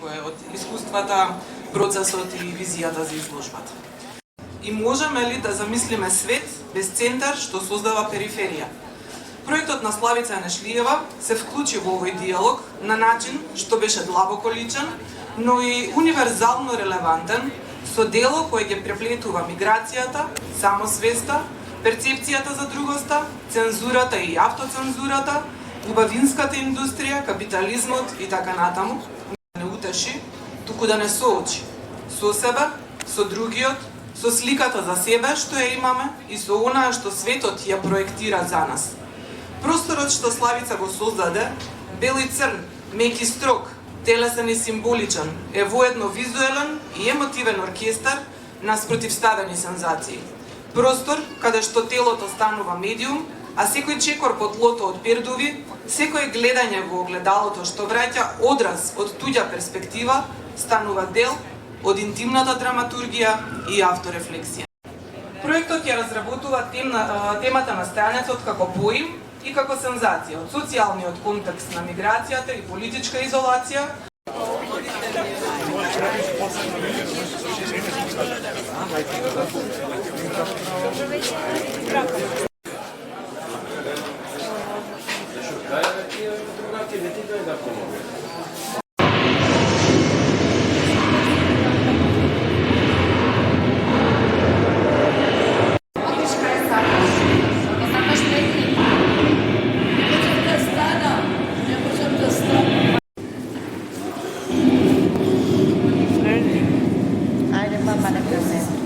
некое од искуствата, процесот и визијата за изложбата. И можеме ли да замислиме свет без центар што создава периферија? Проектот на Славица Нешлиева се вклучи во овој диалог на начин што беше длабоко личен, но и универзално релевантен, со дело кој ќе преплетува миграцијата, самосвеста, перцепцијата за другоста, цензурата и автоцензурата, убавинската индустрија, капитализмот и така натаму. Не утеши, туку да не соочи со себе, со другиот, со сликата за себе што ја имаме и со онаа што светот ја проектира за нас. Просторот што Славица го создаде, бел и црн, мек и строг, телесен и символичен, е воедно визуелен и емотивен оркестар на спротивставени сензации. Простор каде што телото станува медиум, а секој чекор по тлото од пердуви, секој гледање во огледалото што враќа одраз од туѓа перспектива, станува дел од интимната драматургија и авторефлексија. Проектот ја разработува темата на странецот како поим и како сензација од социјалниот контекст на миграцијата и политичка изолација. Ajde, mama ne prese.